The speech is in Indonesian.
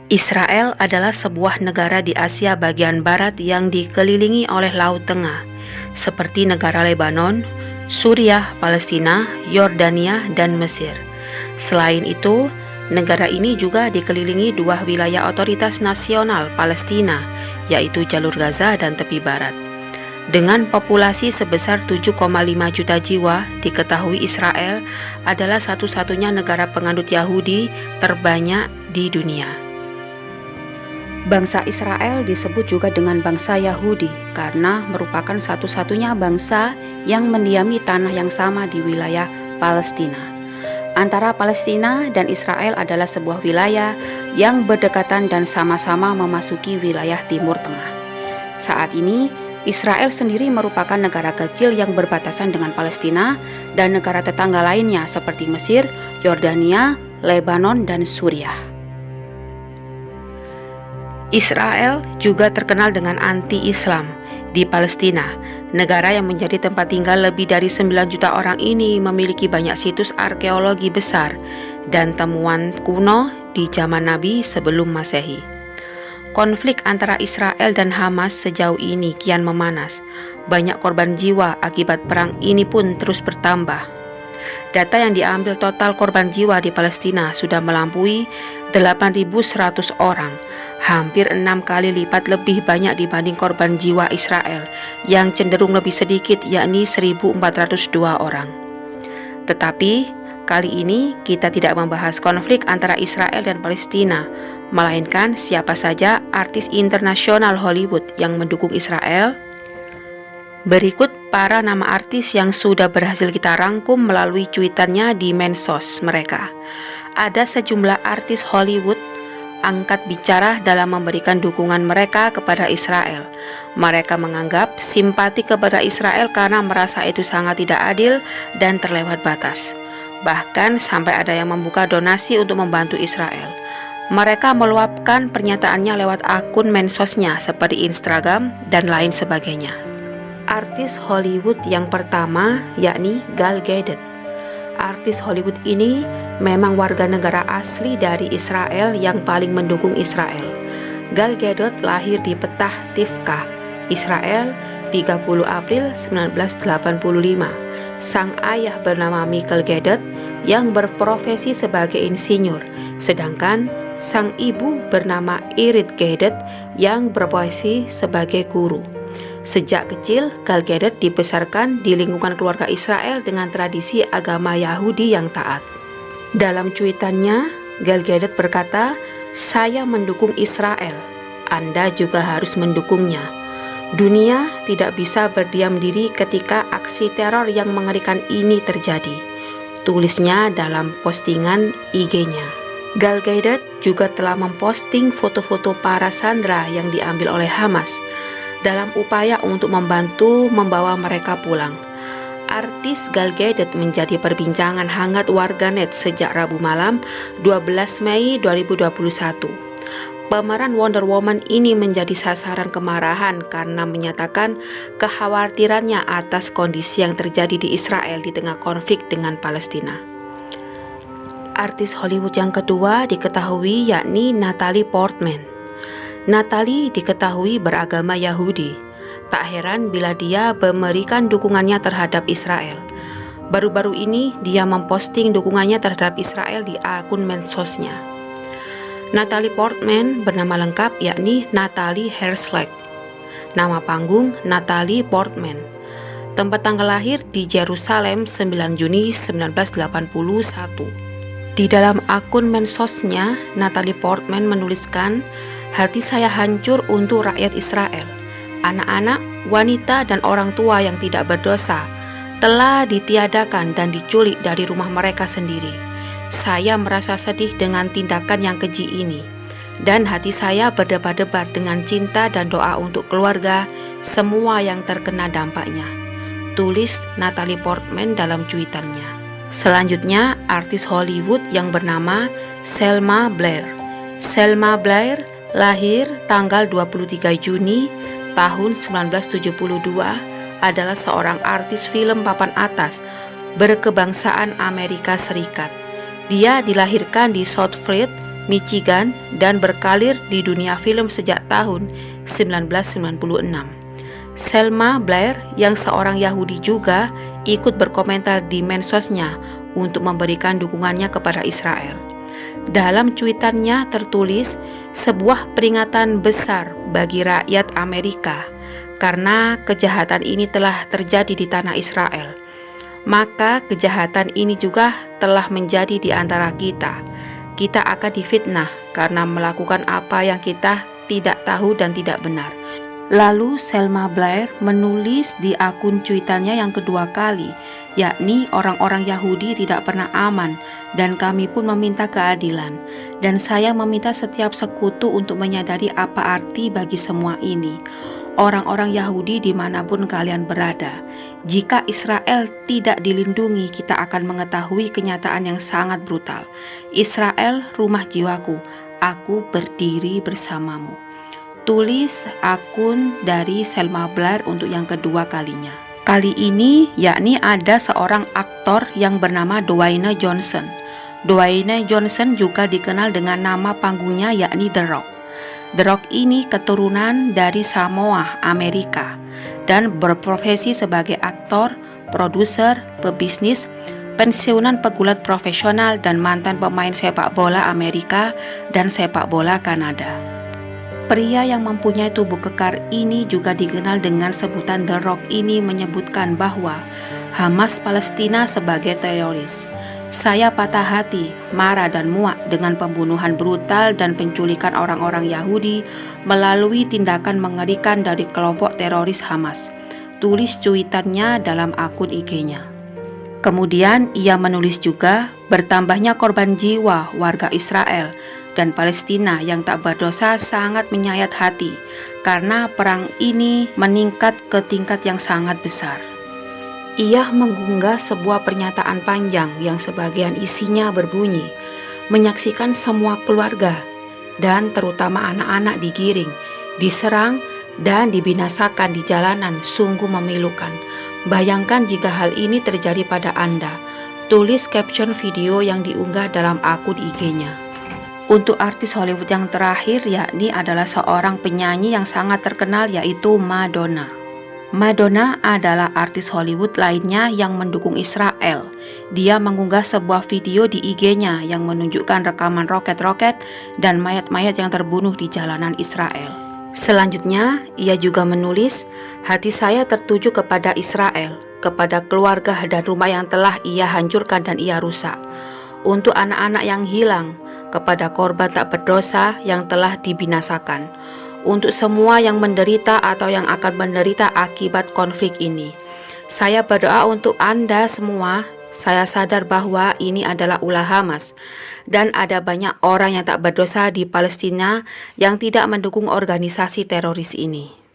Israel adalah sebuah negara di Asia bagian barat yang dikelilingi oleh Laut Tengah, seperti negara Lebanon, Suriah, Palestina, Yordania, dan Mesir. Selain itu, negara ini juga dikelilingi dua wilayah otoritas nasional Palestina, yaitu Jalur Gaza dan Tepi Barat. Dengan populasi sebesar 7,5 juta jiwa, diketahui Israel adalah satu-satunya negara penganut Yahudi terbanyak di dunia. Bangsa Israel disebut juga dengan bangsa Yahudi karena merupakan satu-satunya bangsa yang mendiami tanah yang sama di wilayah Palestina. Antara Palestina dan Israel adalah sebuah wilayah yang berdekatan dan sama-sama memasuki wilayah Timur Tengah. Saat ini, Israel sendiri merupakan negara kecil yang berbatasan dengan Palestina dan negara tetangga lainnya seperti Mesir, Yordania, Lebanon, dan Suriah. Israel juga terkenal dengan anti-Islam. Di Palestina, negara yang menjadi tempat tinggal lebih dari 9 juta orang ini memiliki banyak situs arkeologi besar dan temuan kuno di zaman Nabi sebelum Masehi. Konflik antara Israel dan Hamas sejauh ini kian memanas. Banyak korban jiwa akibat perang ini pun terus bertambah. Data yang diambil total korban jiwa di Palestina sudah melampaui 8.100 orang, hampir 6 kali lipat lebih banyak dibanding korban jiwa Israel yang cenderung lebih sedikit, yakni 1.402 orang. Tetapi kali ini kita tidak membahas konflik antara Israel dan Palestina, melainkan siapa saja artis internasional Hollywood yang mendukung Israel. Berikut para nama artis yang sudah berhasil kita rangkum melalui cuitannya di medsos mereka. Ada sejumlah artis Hollywood angkat bicara dalam memberikan dukungan mereka kepada Israel. Mereka menganggap simpati kepada Israel karena merasa itu sangat tidak adil dan terlewat batas. Bahkan sampai ada yang membuka donasi untuk membantu Israel. Mereka meluapkan pernyataannya lewat akun medsosnya seperti Instagram dan lain sebagainya. Artis Hollywood yang pertama yakni Gal Gadot. Artis Hollywood ini memang warga negara asli dari Israel yang paling mendukung Israel. Gal Gadot lahir di Petah Tikva, Israel, 30 April 1985. Sang ayah bernama Michael Gadot yang berprofesi sebagai insinyur, sedangkan sang ibu bernama Irit Gadot yang berprofesi sebagai guru. Sejak kecil, Gal Gadot dibesarkan di lingkungan keluarga Israel dengan tradisi agama Yahudi yang taat. Dalam cuitannya, Gal Gadot berkata, "Saya mendukung Israel. Anda juga harus mendukungnya. Dunia tidak bisa berdiam diri ketika aksi teror yang mengerikan ini terjadi," tulisnya dalam postingan IG-nya. Gal Gadot juga telah memposting foto-foto para sandera yang diambil oleh Hamas dalam upaya untuk membantu membawa mereka pulang. Artis Gal Gadot menjadi perbincangan hangat warganet sejak Rabu malam 12 Mei 2021. Pemeran Wonder Woman ini menjadi sasaran kemarahan karena menyatakan kekhawatirannya atas kondisi yang terjadi di Israel di tengah konflik dengan Palestina. Artis Hollywood yang kedua diketahui yakni Natalie Portman. Natalie diketahui beragama Yahudi. Tak heran bila dia memberikan dukungannya terhadap Israel. Baru-baru ini dia memposting dukungannya terhadap Israel di akun medsosnya. Natalie Portman bernama lengkap yakni Natalie Hershleck. Nama panggung Natalie Portman. Tempat tanggal lahir di Yerusalem 9 Juni 1981. Di dalam akun medsosnya, Natalie Portman menuliskan, "Hati saya hancur untuk rakyat Israel. Anak-anak, wanita, dan orang tua yang tidak berdosa telah ditiadakan dan diculik dari rumah mereka sendiri. Saya merasa sedih dengan tindakan yang keji ini, dan hati saya berdebar-debar dengan cinta dan doa untuk keluarga semua yang terkena dampaknya," tulis Natalie Portman dalam cuitannya. Selanjutnya, artis Hollywood yang bernama Selma Blair. Selma Blair lahir tanggal 23 Juni tahun 1972, adalah seorang artis film papan atas berkebangsaan Amerika Serikat. Dia dilahirkan di South Fleet, Michigan, dan berkarir di dunia film sejak tahun 1996. Selma Blair, yang seorang Yahudi juga, ikut berkomentar di medsosnya untuk memberikan dukungannya kepada Israel. Dalam cuitannya tertulis, sebuah peringatan besar bagi rakyat Amerika karena kejahatan ini telah terjadi di tanah Israel. Maka kejahatan ini juga telah menjadi di antara kita. Kita akan difitnah karena melakukan apa yang kita tidak tahu dan tidak benar. Lalu Selma Blair menulis di akun cuitannya yang kedua kali, yakni orang-orang Yahudi tidak pernah aman dan kami pun meminta keadilan. Dan saya meminta setiap sekutu untuk menyadari apa arti bagi semua ini. Orang-orang Yahudi dimanapun kalian berada, jika Israel tidak dilindungi, kita akan mengetahui kenyataan yang sangat brutal. Israel, rumah jiwaku, aku berdiri bersamamu. Tulis akun dari Selma Blair untuk yang kedua kalinya. Kali ini yakni ada seorang aktor yang bernama Dwayne Johnson. Dwayne Johnson juga dikenal dengan nama panggungnya yakni The Rock. The Rock ini keturunan dari Samoa, Amerika, dan berprofesi sebagai aktor, produser, pebisnis, pensiunan pegulat profesional, dan mantan pemain sepak bola Amerika dan sepak bola Kanada. Pria yang mempunyai tubuh kekar ini juga dikenal dengan sebutan The Rock ini menyebutkan bahwa Hamas Palestina sebagai teroris. Saya patah hati, marah dan muak dengan pembunuhan brutal dan penculikan orang-orang Yahudi melalui tindakan mengerikan dari kelompok teroris Hamas. Tulis cuitannya dalam akun IG-nya. Kemudian ia menulis juga bertambahnya korban jiwa warga Israel dan Palestina yang tak berdosa sangat menyayat hati karena perang ini meningkat ke tingkat yang sangat besar. Ia mengunggah sebuah pernyataan panjang yang sebagian isinya berbunyi, menyaksikan semua keluarga dan terutama anak-anak digiring, diserang, dan dibinasakan di jalanan sungguh memilukan. Bayangkan jika hal ini terjadi pada Anda. Tulis caption video yang diunggah dalam akun IG-nya. Untuk artis Hollywood yang terakhir yakni adalah seorang penyanyi yang sangat terkenal yaitu Madonna. Madonna adalah artis Hollywood lainnya yang mendukung Israel. Dia mengunggah sebuah video di IG-nya yang menunjukkan rekaman roket-roket dan mayat-mayat yang terbunuh di jalanan Israel. Selanjutnya, ia juga menulis, hati saya tertuju kepada Israel, kepada keluarga dan rumah yang telah ia hancurkan dan ia rusak. Untuk anak-anak yang hilang, kepada korban tak berdosa yang telah dibinasakan. Untuk semua yang menderita atau yang akan menderita akibat konflik ini. Saya berdoa untuk Anda semua. Saya sadar bahwa ini adalah ulah Hamas dan ada banyak orang yang tak berdosa di Palestina yang tidak mendukung organisasi teroris ini.